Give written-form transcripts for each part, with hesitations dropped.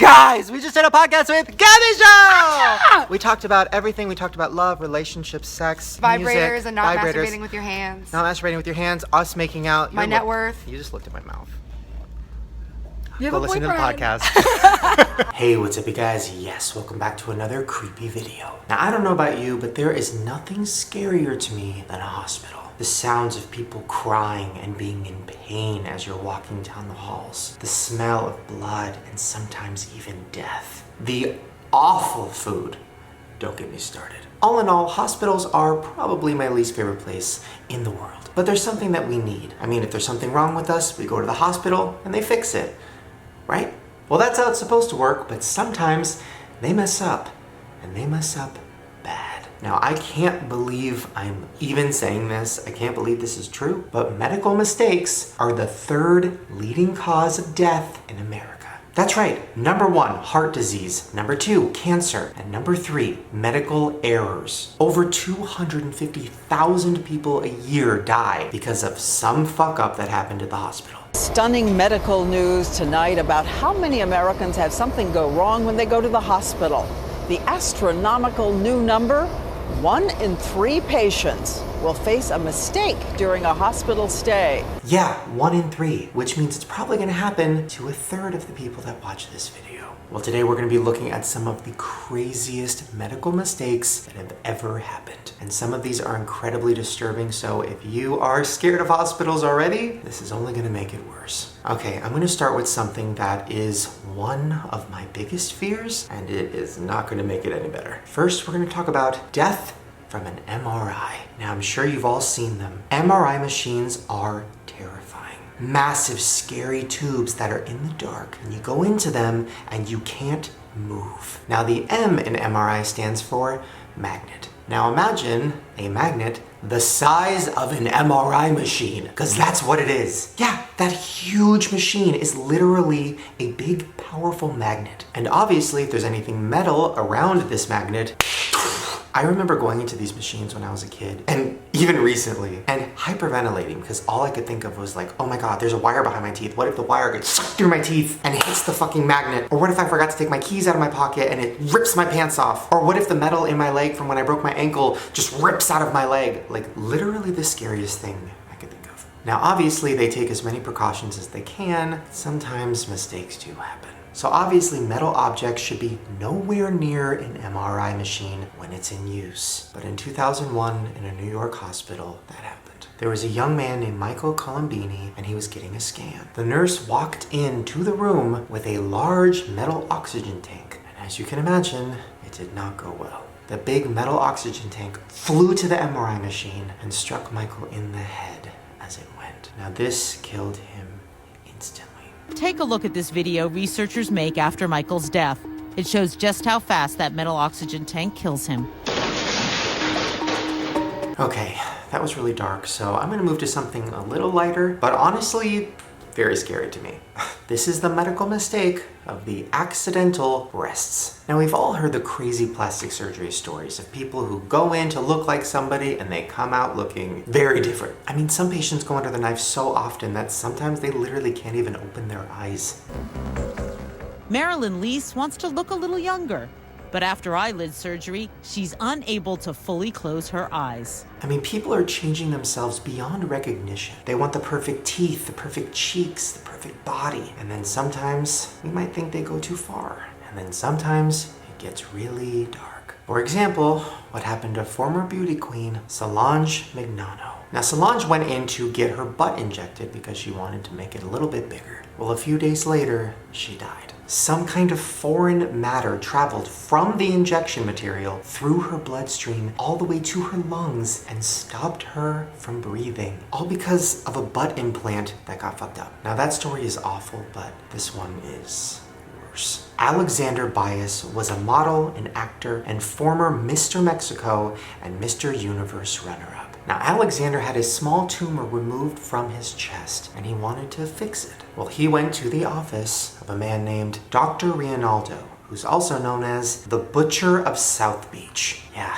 Guys, we just did a podcast with Gabby Show! We talked about everything. We talked about love, relationships, sex, vibrators, music, and not masturbating with your hands. Not masturbating with your hands, us making out. My net worth. You just looked at my mouth. You have Go a listen to the boyfriend. podcast. Hey, what's up, you guys? Yes, welcome back to another creepy video. Now, I don't know about you, but there is nothing scarier to me than a hospital. The sounds of people crying and being in pain as you're walking down the halls. The smell of blood and sometimes even death. The awful food. Don't get me started. All in all, hospitals are probably my least favorite place in the world. But there's something that we need. I mean, if there's something wrong with us, we go to the hospital and they fix it. Right? Well, that's how it's supposed to work, but sometimes they mess up, and they mess up bad. Now, I can't believe I'm even saying this. I can't believe this is true, but medical mistakes are the third leading cause of death in America. That's right. Number 1, heart disease. Number 2, cancer. And number 3, medical errors. Over 250,000 people a year die because of some fuck up that happened at the hospital. Stunning medical news tonight about how many Americans have something go wrong when they go to the hospital. The astronomical new number, 1 in 3 patients will face a mistake during a hospital stay. Yeah, 1 in 3, which means it's probably going to happen to a third of the people that watch this video. Well, today we're going to be looking at some of the craziest medical mistakes that have ever happened. And some of these are incredibly disturbing, so if you are scared of hospitals already, this is only going to make it worse. Okay, I'm going to start with something that is one of my biggest fears, and it is not going to make it any better. First, we're going to talk about death from an MRI. Now, I'm sure you've all seen them. MRI machines are terrifying. Massive, scary tubes that are in the dark, and you go into them and you can't move. Now, the M in MRI stands for magnet. Now, imagine a magnet the size of an MRI machine, because that's what it is. Yeah, that huge machine is literally a big, powerful magnet. And obviously, if there's anything metal around this magnet, I remember going into these machines when I was a kid, and even recently, and hyperventilating because all I could think of was like, oh my god, there's a wire behind my teeth. What if the wire gets sucked through my teeth and hits the fucking magnet? Or what if I forgot to take my keys out of my pocket and it rips my pants off? Or what if the metal in my leg from when I broke my ankle just rips out of my leg? Like, literally the scariest thing I could think of. Now, obviously, they take as many precautions as they can. Sometimes mistakes do happen. So obviously metal objects should be nowhere near an MRI machine when it's in use. But in 2001, in a New York hospital, that happened. There was a young man named Michael Colombini, and he was getting a scan. The nurse walked into the room with a large metal oxygen tank. And as you can imagine, it did not go well. The big metal oxygen tank flew to the MRI machine and struck Michael in the head as it went. Now this killed him instantly. Take a look at this video researchers make after Michael's death. It shows just how fast that metal oxygen tank kills him. Okay, that was really dark, so I'm gonna move to something a little lighter, but honestly, very scary to me. This is the medical mistake of the accidental breasts. Now, we've all heard the crazy plastic surgery stories of people who go in to look like somebody and they come out looking very different. I mean, some patients go under the knife so often that sometimes they literally can't even open their eyes. Marilyn Lease wants to look a little younger, but after eyelid surgery, she's unable to fully close her eyes. I mean, people are changing themselves beyond recognition. They want the perfect teeth, the perfect cheeks, the perfect body. And then sometimes we might think they go too far. And then sometimes it gets really dark. For example, what happened to former beauty queen Solange Mignano. Now, Solange went in to get her butt injected because she wanted to make it a little bit bigger. Well, a few days later, she died. Some kind of foreign matter traveled from the injection material through her bloodstream all the way to her lungs and stopped her from breathing. All because of a butt implant that got fucked up. Now, that story is awful, but this one is worse. Alexander Bias was a model, an actor, and former Mr. Mexico and Mr. Universe runner-up. Now, Alexander had a small tumor removed from his chest, and he wanted to fix it. Well, he went to the office of a man named Dr. Reinaldo, who's also known as the Butcher of South Beach. Yeah,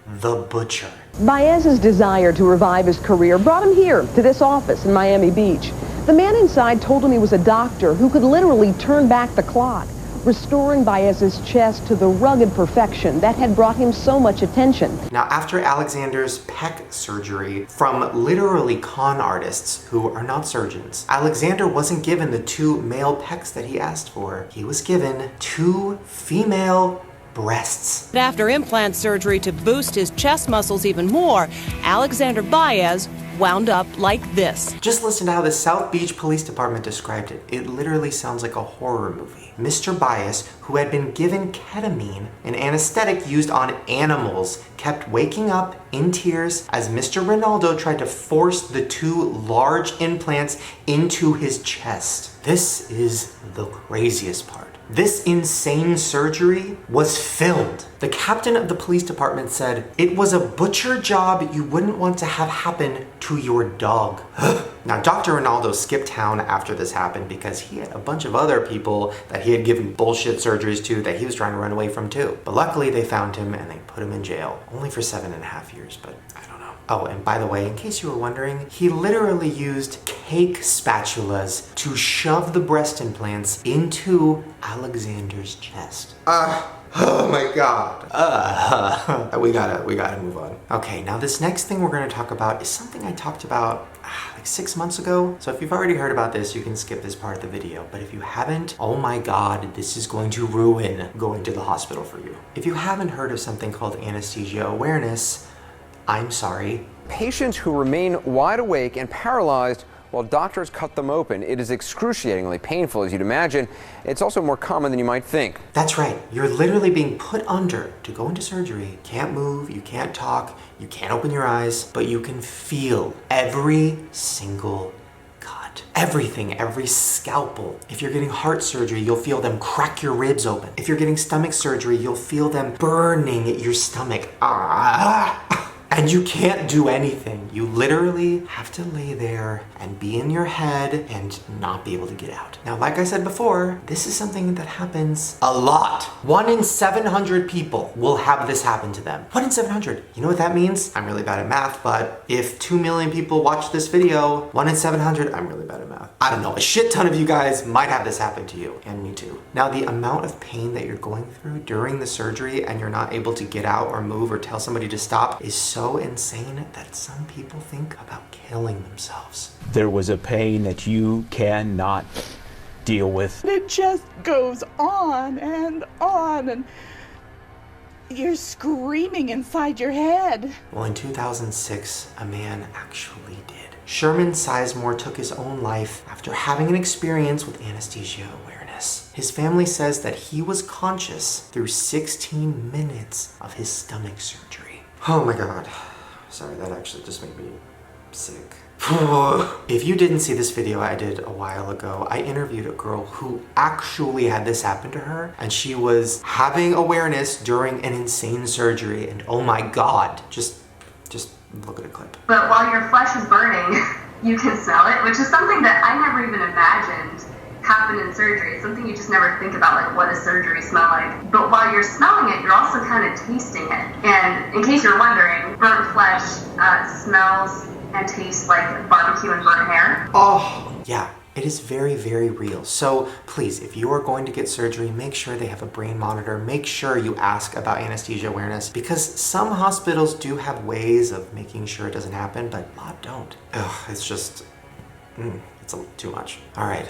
the Butcher. Baez's desire to revive his career brought him here to this office in Miami Beach. The man inside told him he was a doctor who could literally turn back the clock. restoring Baez's chest to the rugged perfection that had brought him so much attention. Now, after Alexander's pec surgery from literally con artists who are not surgeons, Alexander wasn't given the 2 male pecs that he asked for. He was given 2 female breasts. After implant surgery to boost his chest muscles even more, Alexander Baez wound up like this. Just listen to how the South Beach Police Department described it. It literally sounds like a horror movie. Mr. Baez, who had been given ketamine, an anesthetic used on animals, kept waking up in tears as Mr. Ronaldo tried to force the 2 large implants into his chest. This is the craziest part. This insane surgery was filmed. The captain of the police department said, "It was a butcher job you wouldn't want to have happen to your dog." Now, Dr. Ronaldo skipped town after this happened because he had a bunch of other people that he had given bullshit surgeries to that he was trying to run away from too. But luckily they found him and they put him in jail. Only for 7.5 years, but I don't know. Oh, and by the way, in case you were wondering, he literally used cake spatulas to shove the breast implants into Alexander's chest. Oh my God. We gotta move on. Okay, now this next thing we're gonna talk about is something I talked about like 6 months ago. So if you've already heard about this, you can skip this part of the video. But if you haven't, oh my God, this is going to ruin going to the hospital for you. If you haven't heard of something called anesthesia awareness, I'm sorry. Patients who remain wide awake and paralyzed while doctors cut them open. It is excruciatingly painful, as you'd imagine. It's also more common than you might think. That's right. You're literally being put under to go into surgery. Can't move, you can't talk, you can't open your eyes, but you can feel every single cut. Everything, every scalpel. If you're getting heart surgery, you'll feel them crack your ribs open. If you're getting stomach surgery, you'll feel them burning your stomach. And you can't do anything. You literally have to lay there and be in your head and not be able to get out. Now, like I said before, this is something that happens a lot. 1 in 700 people will have this happen to them. 1 in 700. You know what that means? I'm really bad at math, but if 2 million people watch this video, 1 in 700, I'm really bad at math. I don't know, a shit ton of you guys might have this happen to you, and me too. Now, the amount of pain that you're going through during the surgery and you're not able to get out or move or tell somebody to stop is so insane that some people think about killing themselves. There was a pain that you cannot deal with. It just goes on, and you're screaming inside your head. Well, in 2006, a man actually did. Sherman Sizemore took his own life after having an experience with anesthesia awareness. His family says that he was conscious through 16 minutes of his stomach surgery. Oh my God. Sorry, that actually just made me sick. If you didn't see this video I did a while ago, I interviewed a girl who actually had this happen to her, and she was having awareness during an insane surgery, and oh my God, just look at a clip. But while your flesh is burning, you can smell it, which is something that I never even imagined happen in surgery. It's something you just never think about, like what does surgery smell like? But while you're smelling it, you're also kind of tasting it. And in case you're wondering, burnt flesh smells and tastes like barbecue and burnt hair. Oh, yeah. It is very, very real. So please, if you are going to get surgery, make sure they have a brain monitor. Make sure you ask about anesthesia awareness, because some hospitals do have ways of making sure it doesn't happen, but a lot don't. Ugh, it's just, it's too much. All right.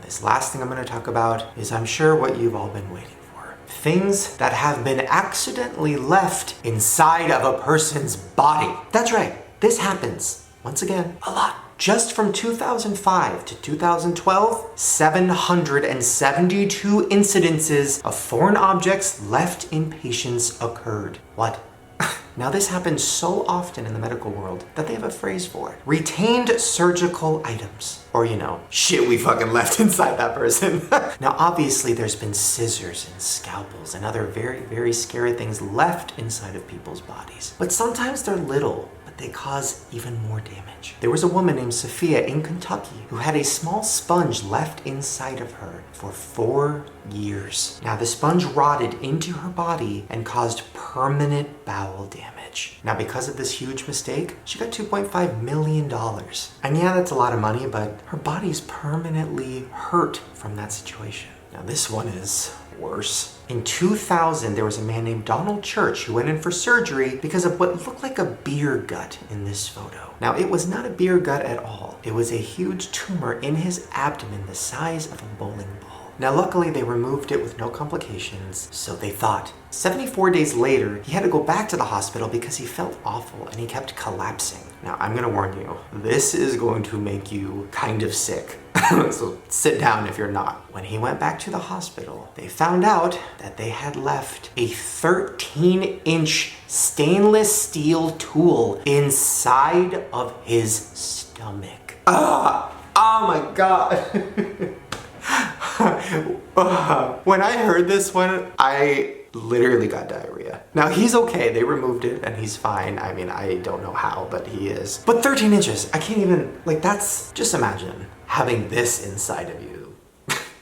This last thing I'm going to talk about is, I'm sure, what you've all been waiting for. Things that have been accidentally left inside of a person's body. That's right, this happens, once again, a lot. Just from 2005 to 2012, 772 incidences of foreign objects left in patients occurred. What? Now, this happens so often in the medical world that they have a phrase for it. Retained surgical items. Or, shit we fucking left inside that person. Now, obviously, there's been scissors and scalpels and other very, very scary things left inside of people's bodies. But sometimes they're little, but they cause even more damage. There was a woman named Sophia in Kentucky who had a small sponge left inside of her for 4 years. Now, the sponge rotted into her body and caused permanent bowel damage. Now, because of this huge mistake, she got $2.5 million. And yeah, that's a lot of money, but her body's permanently hurt from that situation. Now, this one is worse. In 2000, there was a man named Donald Church who went in for surgery because of what looked like a beer gut in this photo. Now, it was not a beer gut at all. It was a huge tumor in his abdomen the size of a bowling ball. Now, luckily, they removed it with no complications, so they thought. 74 days later, he had to go back to the hospital because he felt awful and he kept collapsing. Now, I'm gonna warn you, this is going to make you kind of sick. So sit down if you're not. When he went back to the hospital, they found out that they had left a 13-inch stainless steel tool inside of his stomach. Oh my God. When I heard this one, I literally got diarrhea. Now he's okay, they removed it and he's fine. I mean, I don't know how, but he is. But 13 inches, I can't even, like that's, just imagine having this inside of you.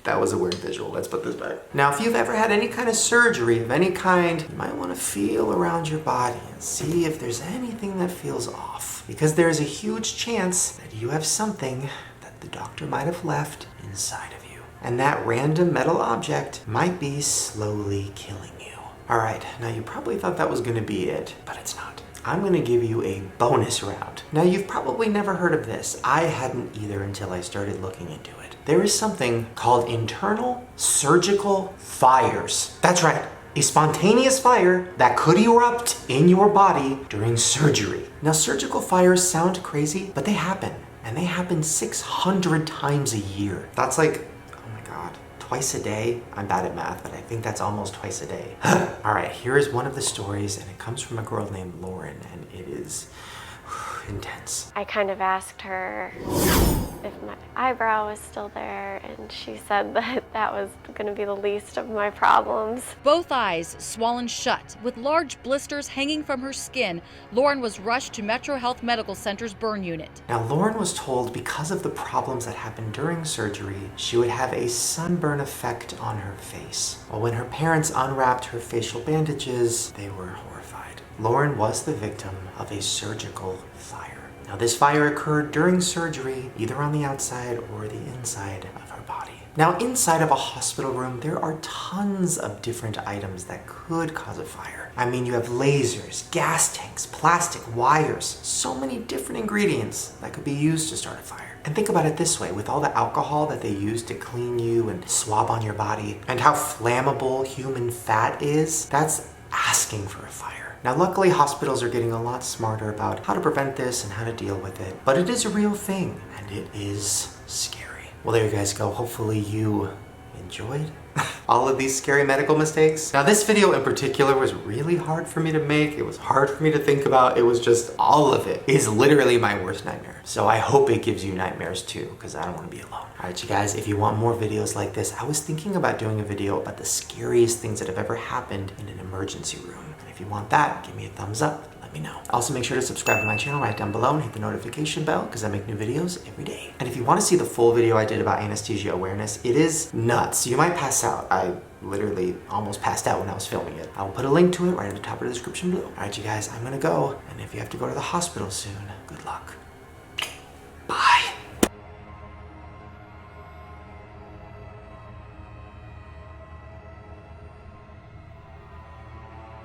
That was a weird visual, let's put this back. Now, if you've ever had any kind of surgery of any kind, you might want to feel around your body and see if there's anything that feels off. Because there's a huge chance that you have something that the doctor might have left inside of you. And that random metal object might be slowly killing you. All right, now you probably thought that was gonna be it, but it's not. I'm gonna give you a bonus round. Now, you've probably never heard of this. I hadn't either until I started looking into it. There is something called internal surgical fires. That's right, a spontaneous fire that could erupt in your body during surgery. Now, surgical fires sound crazy, but they happen. And they happen 600 times a year. That's like, twice a day. I'm bad at math, but I think that's almost twice a day. All right, here is one of the stories, and it comes from a girl named Lauren, and it is intense. I kind of asked her if my eyebrow was still there, and she said that that was going to be the least of my problems. Both eyes swollen shut, with large blisters hanging from her skin, Lauren was rushed to Metro Health Medical Center's burn unit. Now, Lauren was told because of the problems that happened during surgery, she would have a sunburn effect on her face. Well, when her parents unwrapped her facial bandages, they were horrified. Lauren was the victim of a surgical fire. Now, this fire occurred during surgery, either on the outside or the inside of her body. Now, inside of a hospital room, there are tons of different items that could cause a fire. I mean, you have lasers, gas tanks, plastic, wires, so many different ingredients that could be used to start a fire. And think about it this way, with all the alcohol that they use to clean you and swab on your body, and how flammable human fat is, that's asking for a fire. Now, luckily, hospitals are getting a lot smarter about how to prevent this and how to deal with it, but it is a real thing, and it is scary. Well, there you guys go. Hopefully you enjoyed all of these scary medical mistakes. Now, this video in particular was really hard for me to make. It was hard for me to think about. It was just, all of it is literally my worst nightmare. So I hope it gives you nightmares too, because I don't want to be alone. All right, you guys, if you want more videos like this, I was thinking about doing a video about the scariest things that have ever happened in an emergency room. And if you want that, give me a thumbs up. Let me know. Also, make sure to subscribe to my channel right down below and hit the notification bell because I make new videos every day. And if you want to see the full video I did about anesthesia awareness, it is nuts. You might pass out. I literally almost passed out when I was filming it. I will put a link to it right at the top of the description below. All right, you guys, I'm gonna go. And if you have to go to the hospital soon, good luck.